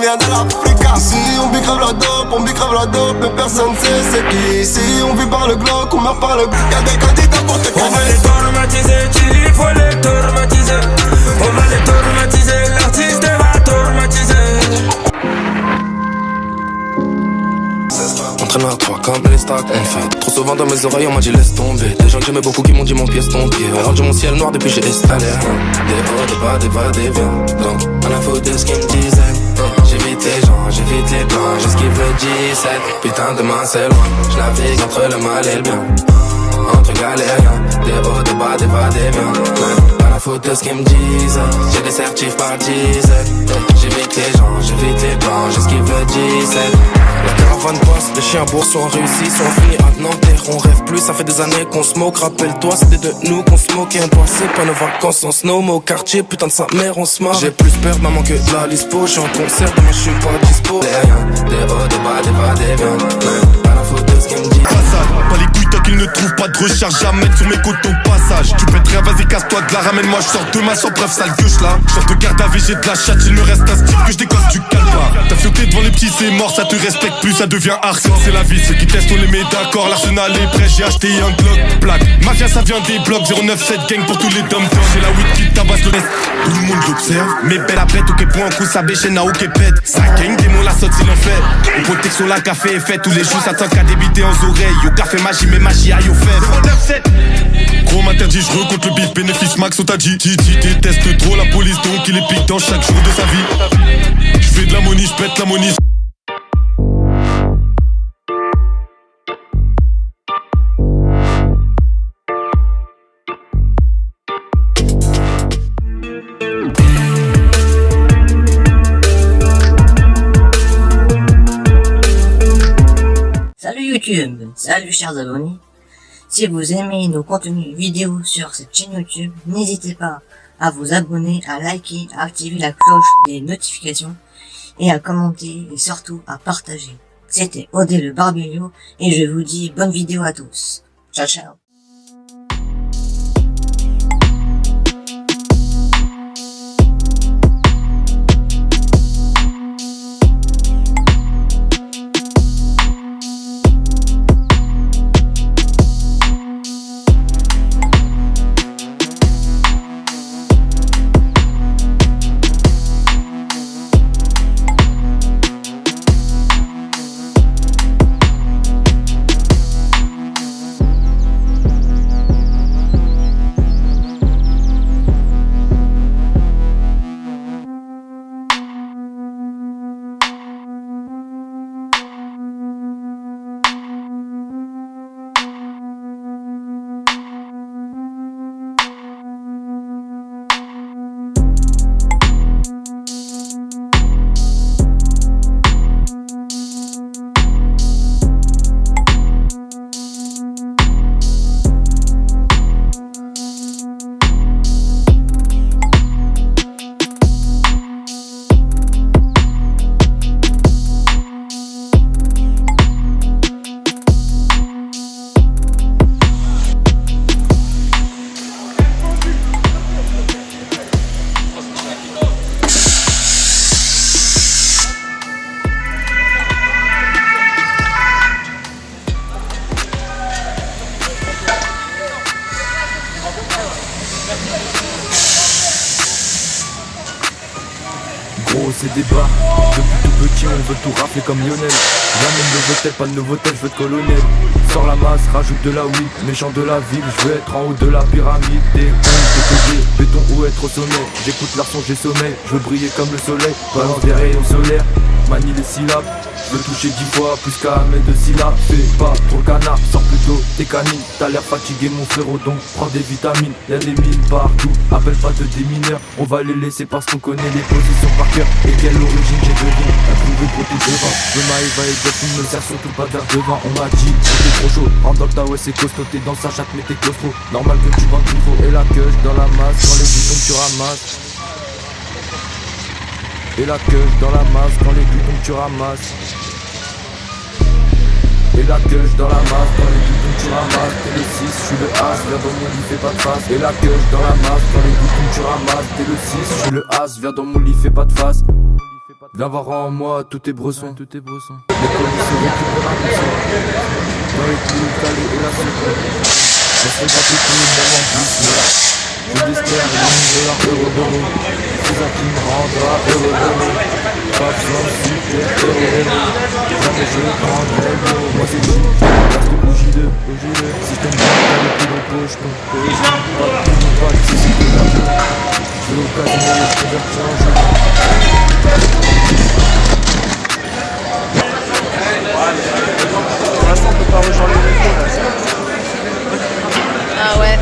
vient de l'Afrique. Ici on bicrave la dope, mais personne sait c'est qui. Ici on vit par le Glock, on meurt par le Glock. Y'a des candidats pour te casser. On va les traumatiser, il faut les traumatiser. On va les traumatiser, l'artiste va traumatiser. Entraîneur 3 comme les stacks, on fait. Trop souvent dans mes oreilles on m'a dit laisse tomber. Des gens que j'aimais beaucoup qui m'ont dit mon pied est ton pied. Rendu mon ciel noir depuis j'ai installé. Des hauts, des bas, des va, des viens. Donc à la faute de ce qu'ils me disaient. J'évite les gens, j'évite les plans. J'esquive le 17. Putain demain c'est loin. J'navigue entre le mal et le bien. Entre galériens. Des hauts, des bas, des va, des viens. À la faute de ce qu'ils me disent. J'ai des certifs par dizaines. J'évite les gens, j'évite les plans. J'esquive le 17. La caravane passe, les chiens bourgs sont réussis, sont finis à Nanterre. On rêve plus, ça fait des années qu'on se moque. Rappelle-toi, c'était de nous qu'on se moquait. On passait pas nos vacances en snow, mais au quartier, putain de sa mère, on se marre. J'ai plus peur de maman que de la lispo. J'suis en concert, demain j'suis pas dispo. Des rien, des hauts, des bas, des va, des viens. Pas la faute de ce qu'il me dit. Pas les couilles tant qu'ils ne trouvent pas de recharge à mettre sur mes côtes au passage. Tu pètes rien, vas-y casse-toi de la ramène-moi, je sors de ma chambre, bref sale gueule là. Je sors de garde à VG de la chatte, il me reste un style que je décolle du calbar. T'as fioté devant les petits, c'est mort, ça te respecte plus, ça devient hardcore. C'est la vie, ceux qui testent on les met d'accord. L'arsenal est prêt, j'ai acheté un Glock black. Mafia ça vient des blocs, 097 gang pour tous les dom-toms. J'ai la weed qui tabasse le reste, tout le monde l'observe. Mais belle après, tout est point en coup, ça béchaine à ok pète. Ça gang, démon la saute il en fait. Au protection la café est fait, tous les jours ça tient qu'à débiter en oreilles. Yo café magie, mais magie aïe au fait. 097 gros m'interdit, je recompte le bif, bénéfice max, on t'a dit. Titi déteste trop la police, donc il est pique dans chaque jour de sa vie. Je fais de la money, je pète la money. Salut YouTube, salut chers abonnés. Si vous aimez nos contenus vidéo sur cette chaîne YouTube, n'hésitez pas à vous abonner, à liker, à activer la cloche des notifications et à commenter et surtout à partager. C'était Odé le Barbelio et je vous dis bonne vidéo à tous. Ciao ciao. Gros c'est débat, depuis tout petit on veut tout rafler comme Lionel. J'amène le hôtel, pas de nouveau tel, je veux de colonel. Sors la masse, rajoute de la weed, méchant de la ville, je veux être en haut de la pyramide. Des ondes, béton ou être au sommet. J'écoute leur son, j'ai sommeil, je veux briller comme le soleil. Balance des rayons solaires, manie les syllabes. Je veux toucher 10 fois plus qu'à mettre de syllabes. Fais pas trop le canard, sors plutôt tes canines. T'as l'air fatigué mon frérot, donc prends des vitamines. Y'a des mines partout, appelle pas de démineurs. On va les laisser parce qu'on connaît les positions par cœur. Et quelle origine j'ai devenu, un trouvé pour tout devant. Je m'arrive à exactement, ne me sert surtout pas vers devant. On m'a dit, t'es trop chaud, rentre dans le tas, ouais c'est costaud. T'es dans sa chatte mais t'es claustro. Normal que tu bandes tout trop. Et la queue dans la masse, quand les boutons tu ramasses. Et la queue dans la masse, quand les boutons tu ramasses. Et la queue dans la masse, quand les boutons tu ramasses. T'es le 6, je suis le As, viens dans mon lit, fais pas de face. Et la queue dans la masse, quand les boutons tu ramasses. T'es le 6, je suis le As, viens dans mon lit, fais pas de face. Viens voir en moi tous tes bressons. Les polices récupèrent un poussin. Dans les coups, calés et la seconde. On se fait pas tout même en plus. Je l'espère, $1 c'est ça qui me rendra heureux. Pas besoin de super héros. Jamais je prendrai l'eau. Moi c'est J, reste OJ2. Si je t'aime bien, t'as le plus long poche. Pas de tout, pas de soucis de la peau. Je veux occasionner les convertir en jeu. Pour l'instant on peut pas rejoindre les métros là. Ah ouais.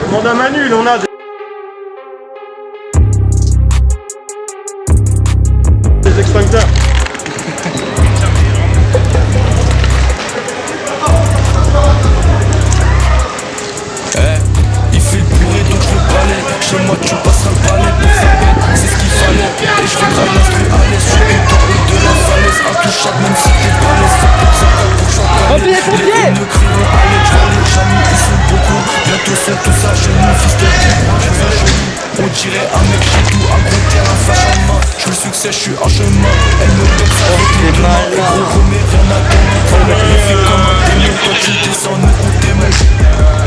Demande à Manu, il en a des extincteurs. Il fait le purée donc je le balai. Chez moi tu passes un balai pour faire bête, c'est ce qu'il fallait. Et je fais grave l'instru à l'aise, je suis tout en haut de la falaise. Intouchable même si t'es balèze, c'est pour ça pour changer. Les haines ne crieront à l'aide, je vois les jamis, ils sont beaucoup. Bientôt sont tous à genoux, fils de pute, je viens joli. On dirait un mec chez tout, un gros terrain fâche en main. Je le succès, je suis en chemin. Elle me pète avec les deux mains. Et gros remets rien à donner. Elle fait comme un démon, quand tu descends, nous on démonte.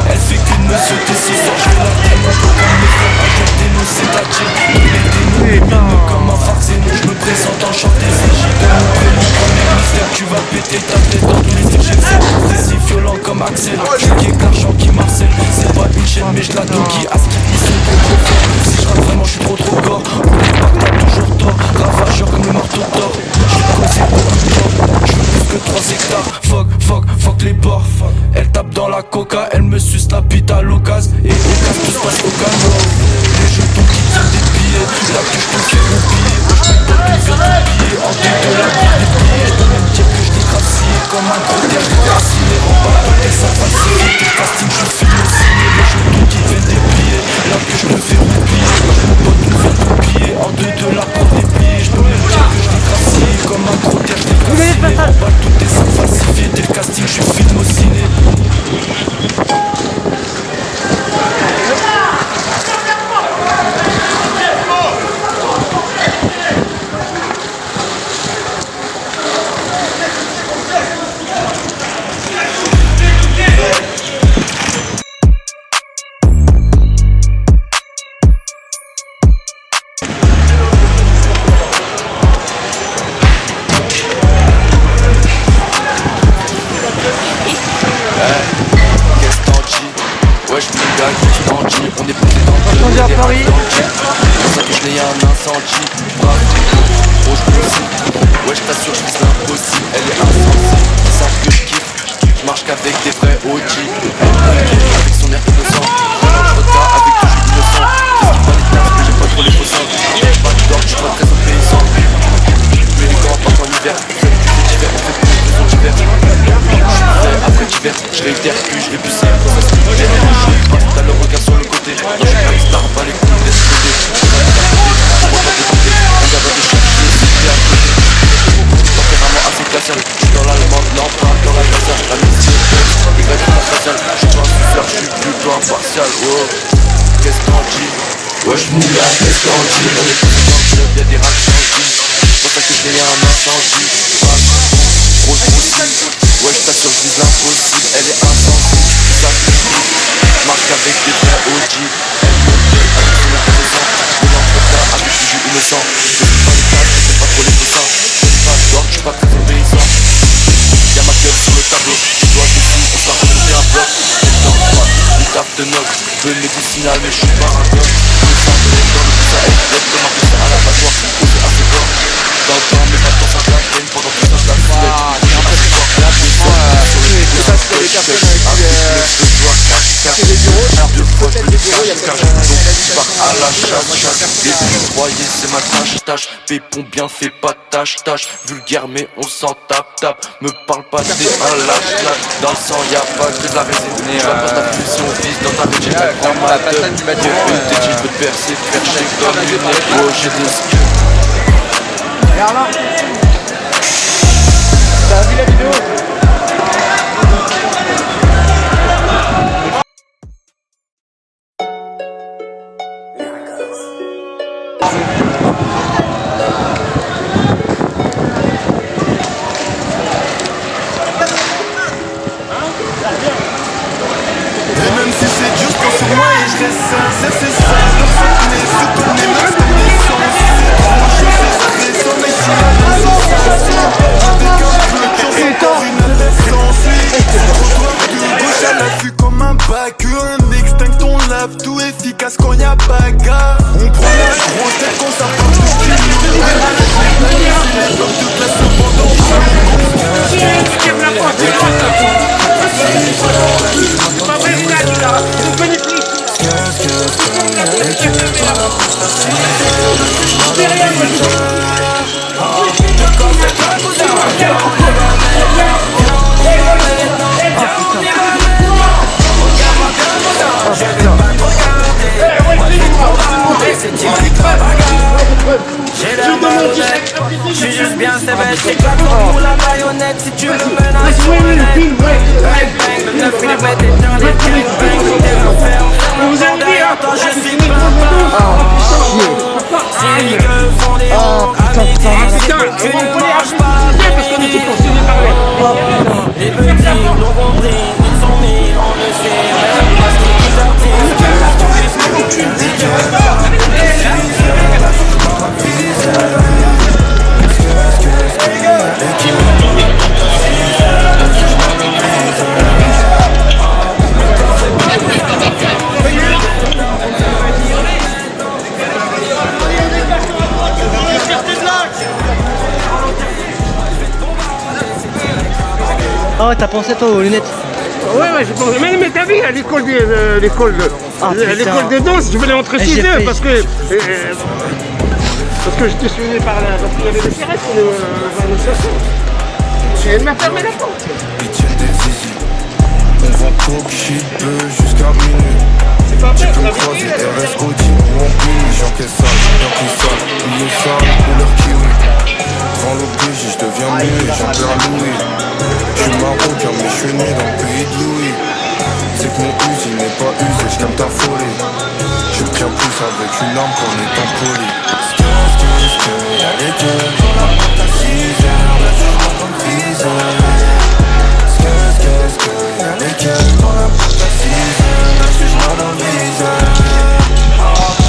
Elle fait qu'une me sauter ce soir, je vais la démonter. Comme mes frères injectés, nous c'est-à-dire on est des noms comme un farcénon. Je me présente en chant des égides. Mon prénom premier mystère, tu vas péter ta tête dans tous les éjections. C'est si violent comme Axel, je qui est l'argent qui marcelle. C'est pas une chaîne mais je la donkey. À ce qu'ils sont trop forts. Si je rate vraiment, je suis trop gore. Oublie pas que t'as toujours tort. Ravageur comme le marteau d'or. Je vais causer beaucoup de tort. Je veux plus que 3 hectares. Fuck les bords. Elle tape dans la coca, elle me suce la bite à l'occasion. Et au casse tout se passe au cano. Les jetons qui tirent des billets. Là que je te fais roupiller. Je me donne tout vers ton billet. En deux de la vie des billets. Je peux même dire que je l'ai gracié. Comme un gros terre, je l'ai gracié. Remballe et ça facilite. Tes castings, je file au ciné. Les jetons qui viennent des billets. Là que je me fais roupiller. Je me donne tout vers ton billet. En deux de la prendre des billets. Je peux même dire que je l'ai gracié. Comme un gros terre, je l'ai gracié. Remballe tout et ça falsifié. Dès le casting, je filme au ciné. On est posé dans le Attendez à Paris. C'est ça que je n'ai un incendie. Rouge possible. Ouais je t'assure je vise l'impossible. Elle est insensée. Ils savent que je kiffe. Je marche qu'avec des vrais OG. Avec son air innocent. Je retard avec tout jus innocent. Qu'est-ce qui va les tasses que j'ai pas trop les poissons. J'ai pas de d'or, je suis pas très obéissant. Mais les grands partent en hiver. C'est d'hiver, on fait plus de raisons d'hiver. Après d'hiver, je réitère puis je l'ai bussé. Ça se fait bien. T'as le regard sur le côté. Non je suis pas une star, pas les couilles laisse côté. Je vais à côté, je vois pas de côté. On garde des choses, je suis à côté. Tempérament assez glacial. Je suis dans l'allemande, non pas dans la glaciale. La musique est les gars de la faciale. Je suis pas un suceur, je suis plutôt impartial. Oh, qu'est-ce qu'on dit? Ouais je mouille là, qu'est-ce qu'on dit? On est tous dans le club, y'a des rats qui changent. C'est pour ça que j'ai un incendie. Grosse possible. Ouais je t'assure, je vise l'impossible. Elle est insensible, c'est ça que je dis. Marche avec des vrais OG. Elle me plaît avec son intéressant. Je l'entretien avec du jus innocent. Je suis pas les tâches, je sais pas trop les dessins. Je suis pas d'or, je suis pas très obéissant. Y'a ma gueule sur le tableau. Je dois dessus, on s'en remonter un bloc. Je suis en droite, une taf de noc. Je veux médicinal mais je suis pas un doc. Je me sens dans le pouce à elle. L'autre comme un pouce à l'abattoir. C'est assez fort. Dans le temps, mais maintenant ça claque. Même pendant tout ça, je la fous. J'ai un peu fort. Là, je suis C'est parce que les personnes c'est les bureaux, alors peut-être les bureaux, il y a peut-être je pars à la chasse, et vous croyez c'est ma tâche, pépon bien fait pas tâche, vulgaire mais on s'en tape, me parle pas t'es un lâche, dans le sang y'a pas que de la résine, je vais pas ta pulsion, vise dans ta rue, j'ai prends ma tête, je peux te percer, faire chier comme une oh j'ai des skills. Regarde là. T'as vu la vidéo? Et même si c'est dur, je pense sur moi et je reste sincère, c'est ça. Soutenez, même si des sens. C'est trop chaud, c'est stressant, mais je suis là dans ce sens. Avec un peu de chance, encore une adresse sans suite. Trottoir de gauche à l'affût comme un bac. Un extinct, on lave tout efficace quand y'a bagarre. On prend la grosse tête quand ça part de cul. Les blocs de classe cependant. J'ai l'air malhonnête, j'suis juste bien sévère. J'éclate pour la baïonnette si tu me menaces sur le net. Bang bang, le 9 mm éteint les gangbang. Le terrain ferme, vous êtes derrière toi, je suis papa. S'ils gueulent font des ronds, à midi, tu ne manges pas de midi. Les petits l'ont compris, ils sont mis, on le sait. Même parce qu'ils nous artistes, Ah ouais, t'as pensé toi aux lunettes? Ouais, j'ai pensé. Mais t'as vu à l'école de danse, je voulais entrer chez eux parce que j'étais suivi par la. Parce qu'il y avait des cigarettes dans le station. Et elle m'a fermé la porte. Pitié des zizi. On vend coke, shit, peu jusqu'à minuit. C'est pas Tu vrai, peux me t'as vu croiser le RS Audi ou en couille. J'encaisse ça, j'encaisse ça. Billet sale, couleur kiwi. Vends l'oblige, je deviens muet, j'en perds Louis. J'suis marocain mais j'suis né dans le pays de Louis. C'est que mon usine n'est pas usé, j'calme ta folie. Je tiens plus avec une arme qu'en étant poli. Y'a les gueules dans la porte à 6h. Là je rentre comme freezer. Y'a les gueules dans la porte à 6h. Là je rentre dans le viseur.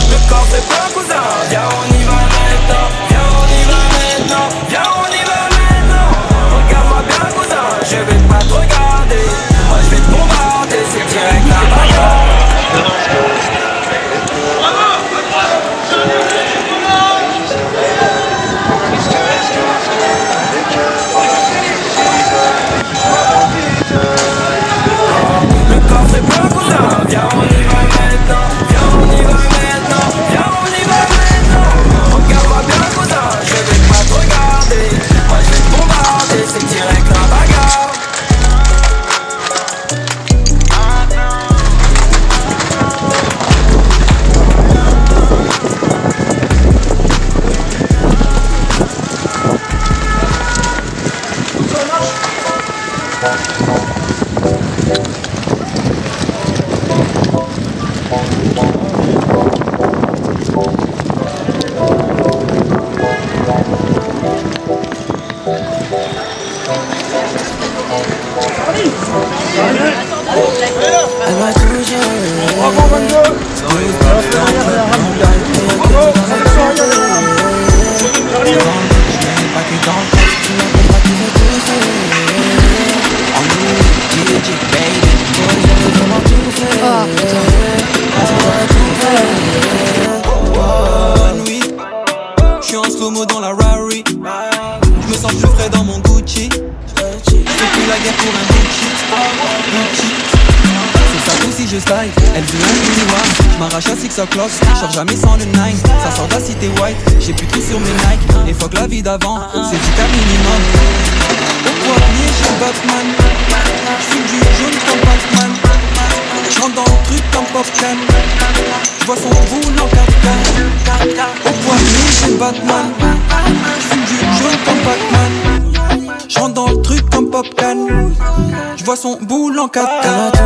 le corps c'est pas cousin. Viens on y va maintenant. Viens on y va maintenant. Viens on y va maintenant. Regarde-moi bien cousin, je vais pas te regarder. Moi je vais te bombarder, c'est direct la bagarre. Le corps c'est pas cousin. Viens on y va maintenant. Viens on y va maintenant. Viens on y va maintenant. Regarde-moi bien cousin, je vais pas te regarder. Moi je vais te bombarder, c'est direct la bagarre. Bonne nuit, je suis en slow-mo dans la Rari. Je me sens plus frais dans mon Gucci. Je fais plus la guerre pour un Gucci. C'est ça aussi je slide, elle veut un mini-one. M'arrache à 6 o'clock, je jamais sans le 9. Ça sort de la cité white, j'ai plus tout sur mes Nike. Et fuck la vie d'avant, c'est du cas minimum. Au poignet, je suis Batman. Je fume du jaune comme Batman. Je J'rentre dans le truc comme Popcan. J'vois son boule en 4K. Au poignet j'ai Batman. J'fume du jaune comme Batman. J'rentre dans le truc comme Popcan. J'vois son boule en 4K. Elle a tout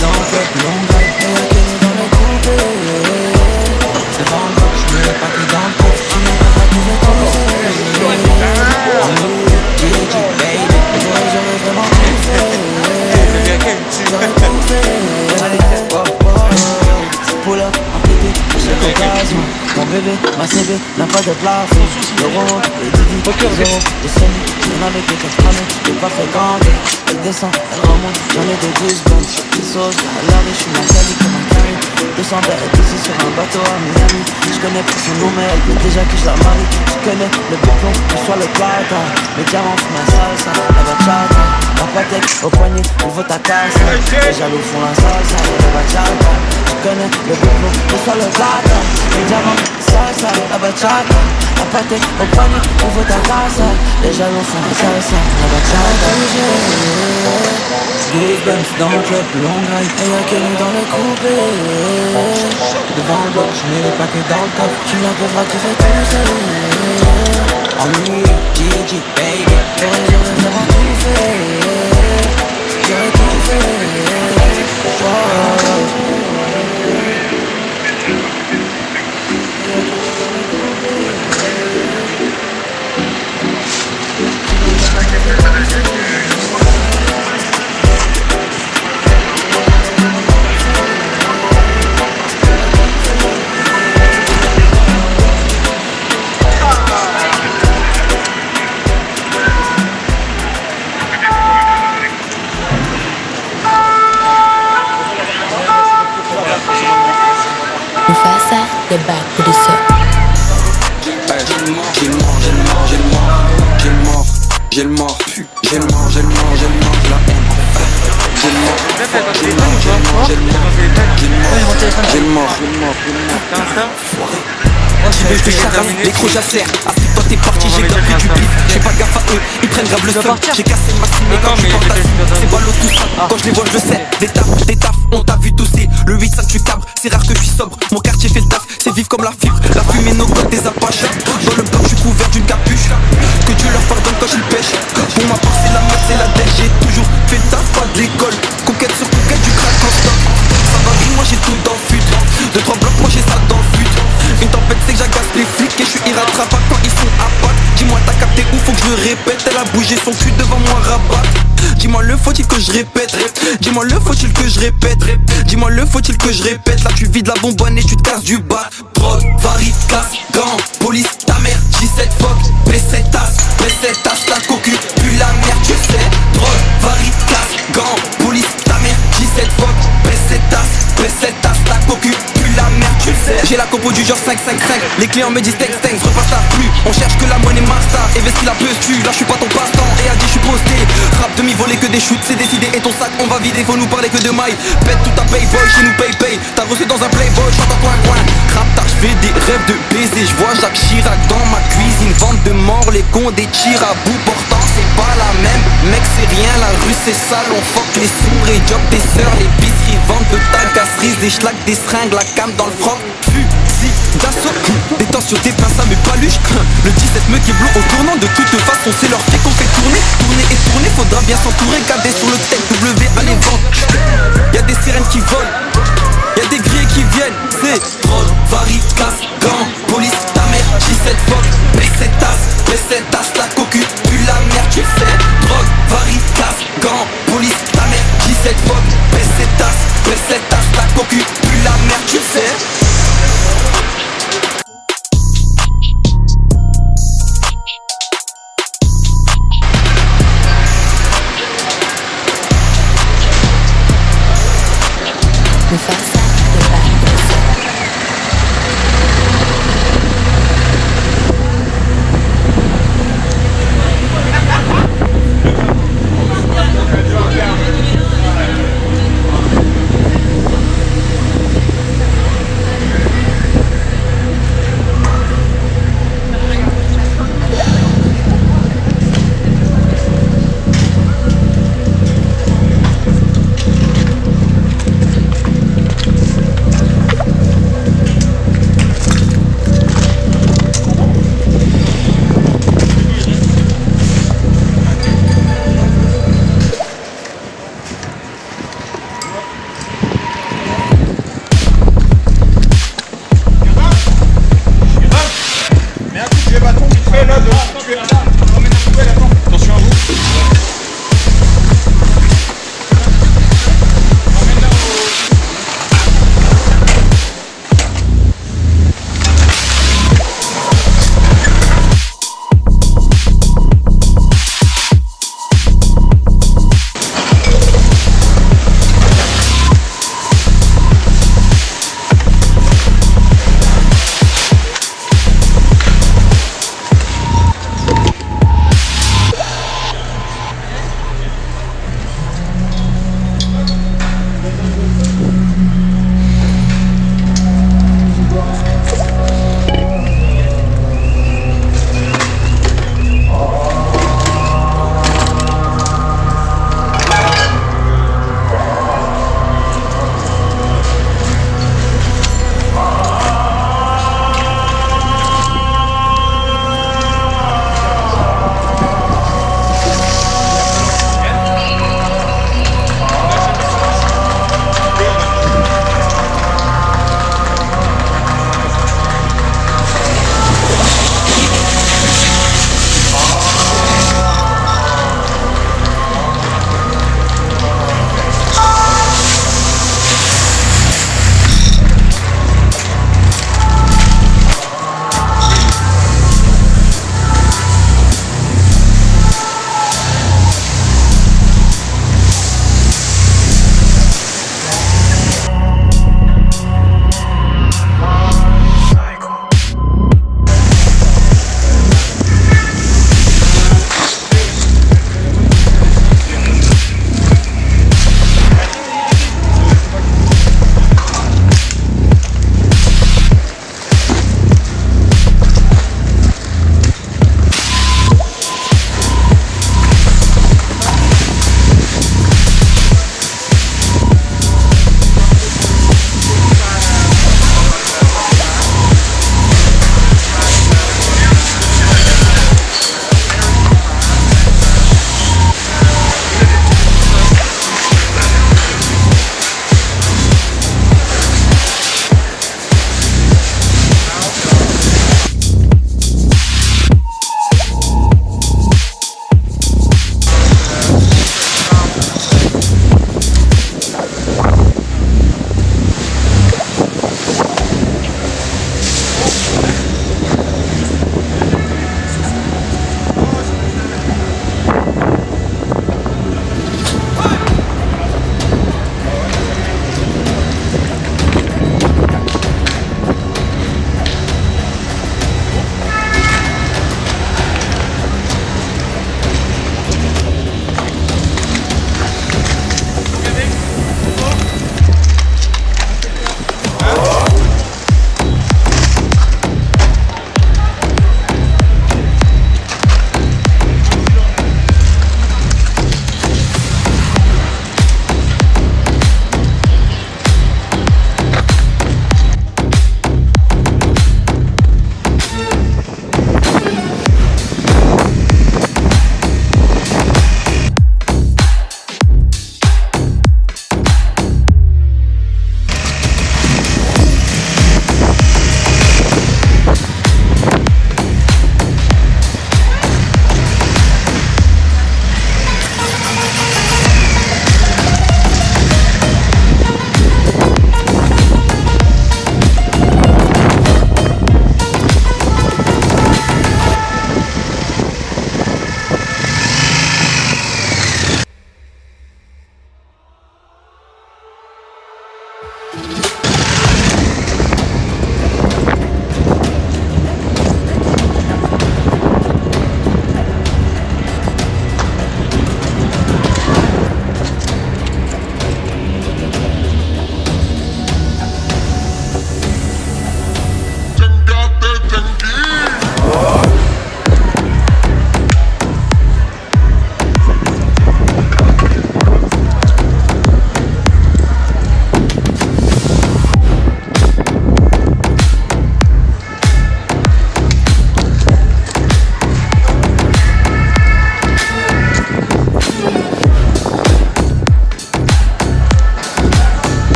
dans le club, long drive. Elle a qu'elle dans le coupé. C'est dans le bloc, j'mets pas que dans le coffre. Tu n'as pas trouvé ton DJ baby, j'aurais vraiment kiffé. J'aurais tout fait. Pull up, en pété, à chaque occasion. Mon bébé, ma CB, n'a pas de plafond. L'euro, les Didi, les euros, les semis. Y'en a avec des 4 années, je peux pas fréquenter. Elle descend, elle remonte, j'en ai des goosebumps. Des sauces, à l'arrêt, j'suis la Cali comme un carré. 200 verres ici sur un bateau à Miami. J'connais pas son nom mais elle veut déjà que je la marie. J'connais le bouton, que soit le plata. Les diamants font ma salsa, la bachata. La patek au poignet, ouvre ta casa. Les jaloux font la salsa, la bachata. J'connais le bouton, que soit le plata. Les diamants, salsa, la bachata. La patek au poignet, ouvre ta casa. Les jaloux font la salsa, la bachata. Goosebumps dans le club, long ride. Et y'a Kenny dans le coupé. Devant le bloc, j'mets les paquets dans le coffre. Tu la pauvre qui fait tout ça. En lui, DJ, baby. J'aurais vraiment tout fait. J'aurais tout fait. Mufasa, the back producer. J'ai le mort, j'ai le mort, la haine. J'ai le mort. Je fais chacun, les crocs jacèrent. Assieds-toi, t'es parti, j'ai grave pris du pif. J'fais pas gaffe à eux, ils prennent grave le seum. J'ai cassé ma cime et quand je porte c'est pas l'eau tout ça. Quand je les vois, je le sais. Des tafs, on t'a vu tousser. Le 8-5 tu cabres, c'est rare que je suis sobre. Mon quartier fait le taf, c'est vif comme la fibre. La fumée, nos côtes, des apaches. Dans le bloc, je suis couvert d'une capuche. Que Dieu leur pardonne quand j'y pêche. Pour ma part, c'est la meute, c'est la dèche. J'ai toujours fait le taf, pas de l'école. Conquête sur conquête, du crack en stock. Ça va vite, moi j'ai tout dans le fut. 2-3 blocs, moi j'ai ça dans le fut. Une tempête, c'est que j'agace les flics et je suis irrattrapable quand ils sont à pattes. Dis-moi, t'as capté où faut que je le répète. Elle a bougé son cul devant moi, rabat. Dis-moi, le faut-il que je répète? Dis-moi, le faut-il que je répète? Dis-moi, le faut-il que je répète? Là, tu vides la bonbonne et tu te casses du bas. Drogue, varie, casse, gants, police, ta mère, 17 fuck, P7 tasse, la cocu, puis la merde, tu sais. Drogue, varie, casse, gants, police, ta mère, 17 fuck, P7 tasse, la cocu, puis la merde, tu sais. J'ai la compo du genre 5-5-5, les clients me disent texte, je repasse ta plus. On cherche que la monnaie master, investi la peu tu. Là, je suis pas ton passe-temps, et a dit, je suis posté. Rap demi-volé que des shoots, c'est décidé. Et ton sac, on va vider, faut nous parler que de mailles. Pète tout ta payboy, chez nous pay. T'as reçu dans un playboy, chante en coin. Rap tard, j'fais des rêves de baiser. J'vois Jacques Chirac dans ma cuisine. Vente de mort, les cons, des tirs à bout. Pourtant, c'est pas la même. Mec, c'est rien, la rue, c'est sale. On fuck les sourds et job tes sœurs. L'épicerie, vente de ta casserise. Des schlags, des seringues, la cam dans le froc. Fusil d'assaut, des tensions, des pleins, ça me paluche. Le 17 me bleu au tournant. De toute façon, c'est leur fait qu'on fait tourner. Tourner, faudra bien s'entourer. Garder sur le tech, W, allez vente. Y'a des sirènes qui volent, y'a des grillés qui viennent. C'est drogue, varie, casse, gants, police, ta mère, 17 fuck, P7 tasse, la cocu, puis la merde, tu sais. Drogue, varie, casse, gants, police, ta mère, 17 fuck, P7 tasse, la cocu, puis la merde, tu sais. Mufasa, the back producer.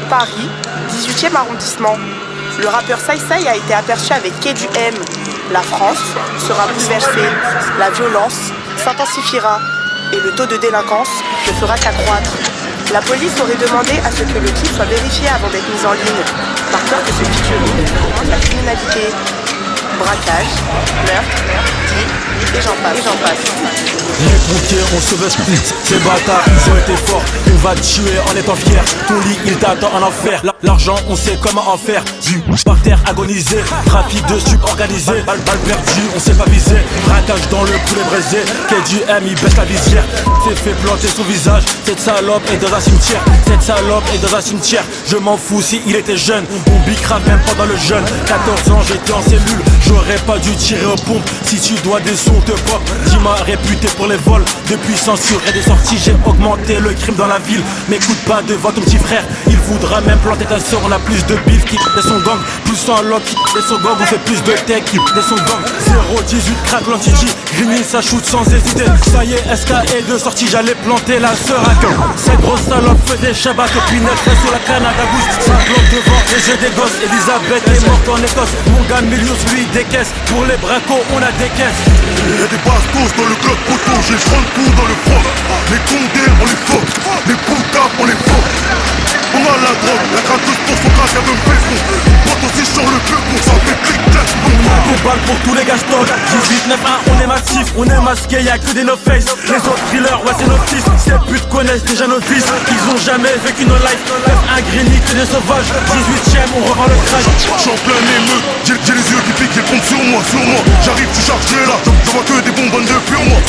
Paris, 18e arrondissement. Le rappeur Sai Sai a été aperçu avec quai du M. La France sera bouleversée, la violence s'intensifiera et le taux de délinquance ne fera qu'accroître. La police aurait demandé à ce que le clip soit vérifié avant d'être mis en ligne, par peur que ce featuring augmente la criminalité. Braquage, meurtre, deal, et j'en passe. Les pompiers ont sauvé ces bâtards, ils ont été forts. On va te tuer en étant fier. Ton lit il t'attend en enfer. L'argent on sait comment en faire. Par terre agonisé, trafic de stup organisé. Balle perdue, on sait pas viser. Braquage dans le poulet braisé. Quai du M, il baisse la visière. S'est fait planter son visage. Cette salope est dans un cimetière. Je m'en fous si il était jeune. On bicra même pendant le jeûne. 14 ans j'étais en cellule. J'aurais pas dû tirer aux pompes. Si tu dois des sons te pop. Dis-moi réputé pour les vols. Depuis censure et des sorties, j'ai augmenté le crime dans la ville. M'écoute pas devant ton petit frère. Il voudra même planter ta soeur. On a plus de bif qui et son gang. Plus sans lock et son gang. On fait plus de tech et son gang. 0-18 crack l'antiji. Green ça shoot sans hésiter. Ça y est, SK est de sortie. J'allais planter la sœur à cœur. Cette grosse salope fait des chabats. Copinette reste sur la canne à gousse. Ça plante devant les jeux des gosses. Elisabeth est morte en Écosse. Mon gars Milius lui décaisse. Pour les bracos on a des caisses. Y'a des bastos dans le club photo, j'ai 30 coups dans le froc. Les condés on les foque, les poutas on les foque. On a la drogue, la grateuse pour son gars, y'a de pétron. Porte aussi sur le feu pour ça fait clic-clac. On a des balles pour tous les gastons. 18-9-1 on est massif, on est masqué, y'a que des no-face. Les autres thrillers, ouais c'est nos fils. Ces putes connaissent déjà nos fils. Ils ont jamais vécu nos lives. Un green que des sauvages. 18ème on revend le crash. J'suis en plein émeute, j'ai les yeux qui piquent, ils comptent sur moi. J'arrive, tu chargé là, je vois que des bonbonnes de pur moi.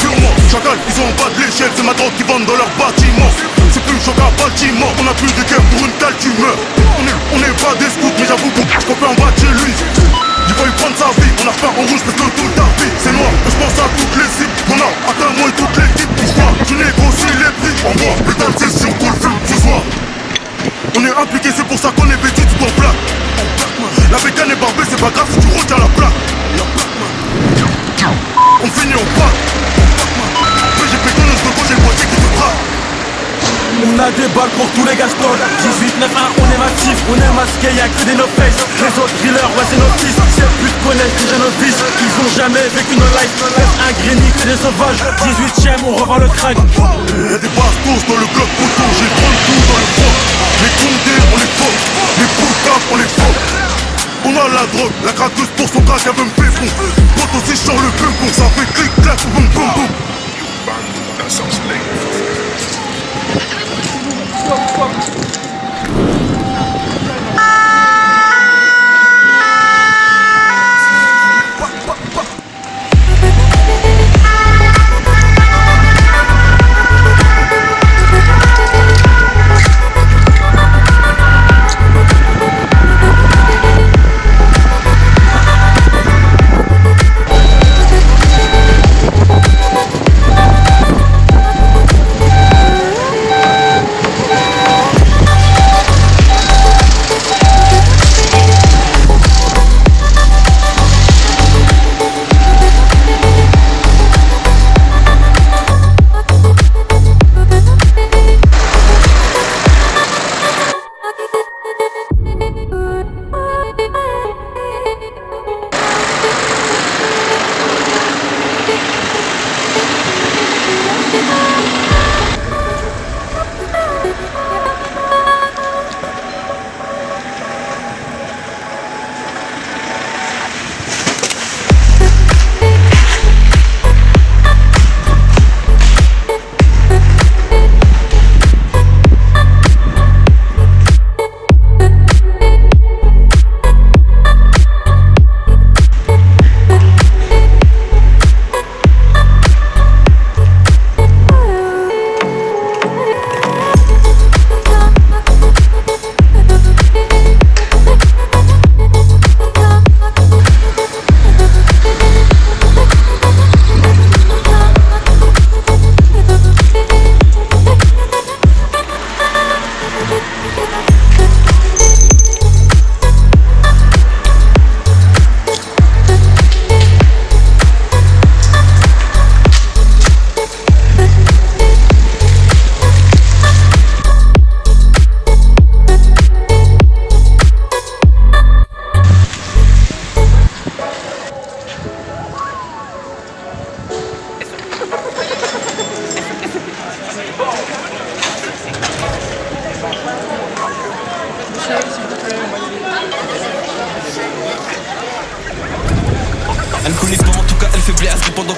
Chacal, ils sont en bas de l'échelle, c'est ma drogue qui vendent dans leur bâtiment. C'est plus choc à Baltimore, on a plus de cœur pour une telle tumeur. On est pas des scouts, mais j'avoue qu'on peut en bas de chez lui. Il va y prendre sa vie, on a repeint en rouge parce que tout le vie c'est noir, je pense à toutes les cibles. On a atteint moi et toute l'équipe. Pourquoi tu négocies les prix en bois, le dalle c'est sur tout le film ce soir. On est impliqué, c'est pour ça qu'on est vêtu tout en plaque. La bécane est barbée, c'est pas grave si tu retiens la plaque. On finit en plaque. J'ai fait ton de gauche et le boîtier qui te braque. On a des balles pour tous les gastons. 18-9-1 on est massif, on est masqué, y'a que des no-face. Les autres thrillers, ouais c'est nos fils. Ces putes connaissent déjà nos vices. Ils ont jamais vécu nos lives. Un greeny que des sauvages. 18ème on revend le crack. Y'a des bastos dans le bloc photo, j'ai 30 coups dans le froc. Les condés on les foque, les poutas on les foque. On a la drogue, la grateuse pour son gars, y'a veut me pétron. Porte aussi sur le feu pour ça fait clic-clac, boum boum boum.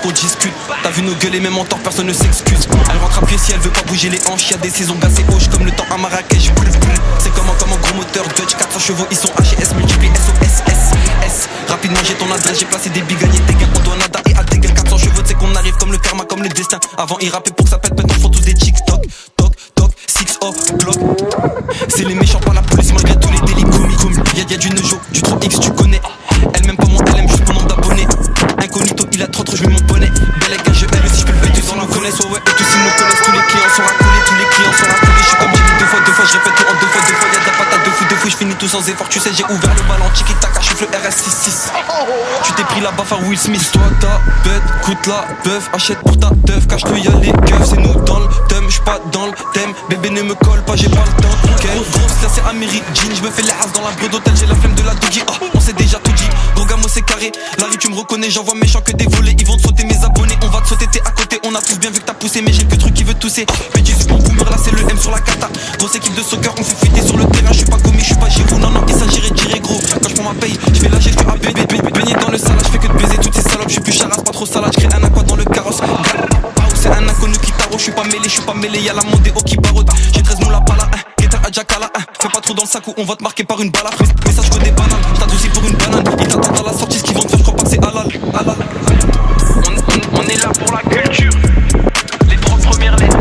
qu'on discute. T'as vu nos gueules et même en tort, personne ne s'excuse. Elle rentre à pied si elle veut pas bouger les hanches. Y'a des saisons glacées hoches comme le temps à Marrakech. C'est comme un gros moteur Dodge 400 chevaux, ils sont HS multipliés SOS. Rapidement j'ai ton adresse, j'ai placé des bigagnés, des gars, on doit nada et à des gars 400 chevaux, c'est qu'on arrive comme le karma, comme le destin. Avant ils rappaient pour que ça pète, maintenant font tous des TikTok. Toc, toc, 6-0, Glock. C'est les méchants, pas la police, malgré tous les délits commis. Y'a du Nejo, du 3X, tu connais. Elle m'aime pas mon LM, j'suis mon nombre d'abonnés. Incognito, il a trop, je mets mon bonnet. Bel gars, je aime si je peux le péter sans nous connaissent. Ouais, et tous ils nous connaissent, tous les clients sont racolés, tous les clients sont racolés. J'suis comme Jimmy deux fois, je répète tout en deux fois, y'a de la patate de fou, j'finis tout sans effort. Tu sais, j'ai ouvert le ballon, tiki-tac, chiffre le RS66. Tu t'es pris la baffe à Will Smith. Toi, ta bête, coûte la bœuf, achète pour ta teuf, cache-toi, y'a les keufs, c'est nous dans le thème, j'suis pas dans le thème. Bébé, ne me colle pas, j'ai pas le temps. Quelle grosse, ça c'est Amérique Jean, j'me fais les as dans la breu d'hôtel, j'ai la flemme de la doggy. On s'est déjà tout dit, gros gamo c'est carré. Larry, tu me reconnais, j'envoie méchant que des volets. Ils vont te sauter mes abonnés, on va te sauter, t'es à côté. On a tous bien vu que t'as poussé, mais j'ai que truc qui veut tousser. P18 mon boomer, là c'est le M sur la kata. Grosse équipe de soccer, on fait fuiter sur le terrain. J'suis pas commis, j'suis pas Giroud, non, il s'agirait de tirer gros. Quand j'prends ma paye, j'fais lâcher, j'fais AB, baigner dans le salade, j'fais que de baiser toutes ces salopes. J'suis plus charasse, pas trop salade, j'crée un aqua dans le carrosse. C'est un inconnu qui tarot, j'suis pas mêlé, y'a la Mondeo qui barode. J'ai 13 moules à pala, Guetta à Jakala, Fais pas trop dans le sac ou on va te marquer par une balle. Message que des bananes, j't'adoucis pour une banane. Ils t'attendent à la sortie, ce qu'ils vont te faire, j'crois pas que c'est halal. On est là pour la culture. Les 3 premières lettres.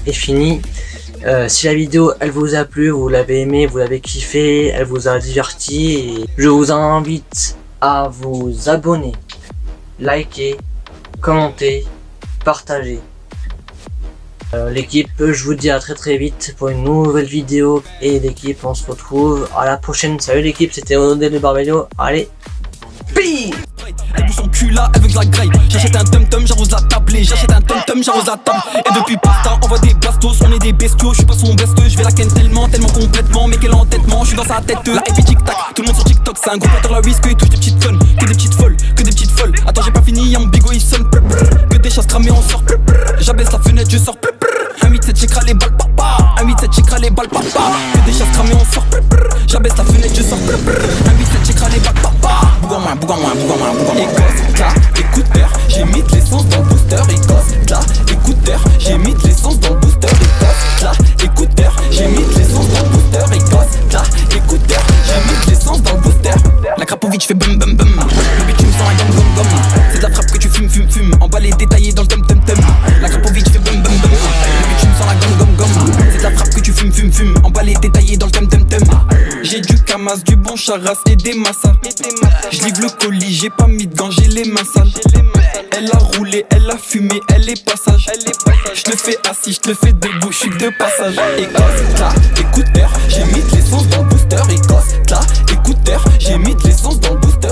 Est fini. Si la vidéo elle vous a plu, vous l'avez aimé, vous l'avez kiffé, elle vous a diverti, et je vous invite à vous abonner, liker, commenter, partager. L'équipe, je vous dis à très vite pour une nouvelle vidéo. Et l'équipe, on se retrouve à la prochaine. Salut l'équipe, c'était Odel de Barbello. Allez, peace. Elle bouge son cul là, elle veut que je la graille. J'achète un tum-tum, j'arrose la tablée. J'achète un tum-tum, j'arrose la table. Et depuis Pasta, on voit des bastos, on est des bestiaux. Je suis pas son best, je vais la ken tellement complètement. Mais quel entêtement, je suis dans sa tête. La et puis tic-tac, tout le monde sur TikTok. C'est un gros pateur la whisky et touche des petites connes. Que des petites folles, que des petites folles. Attends, j'ai pas fini, y'a mon bigot il sonne. Que des chasses cramées, on sort. J'abaisse la fenêtre, je sors. 1-8-7, j'écrase les balles papa. 1-8-7, j'écrase les balles papa. Que des chasses cramées, on sort. J'abaisse la fenêtre, je sors. 1-8-7, j'écrase les balles papa. Bougon-moi, bougon-moi, bougon-moi, bougon-moi. Écosse, là, écouteur, j'ai mis de l'essence dans le booster. Écosse, là, écouteur, j'ai mis de l'essence dans le booster. Écosse, là, écouteur, j'ai mis de l'essence dans le booster. Écosse, là, écouteur, j'ai mis de l'essence dans le booster. La Krapovic fait bum bum bum. Le bitume sent la gomme gomme gomme. C'est de la frappe que tu fumes. Emballé, détaillé dans le tum. La Krapovic fait bum bum bum. Le bitume sent la gomme gomme. C'est de la frappe que tu fumes. Emballé, détaillé dans le tum. J'ai du Kamas, du bon Charas et des massas. Je livre le colis, j'ai pas mis de gants, j'ai les mains sales. Elle a roulé, elle a fumé, elle est passage. Je le fais assis, je le fais debout, je suis de passage. Écosse, là, écouteur, j'ai mis de l'essence dans le booster. Écosse, là, écouteur, j'ai mis de l'essence dans le booster.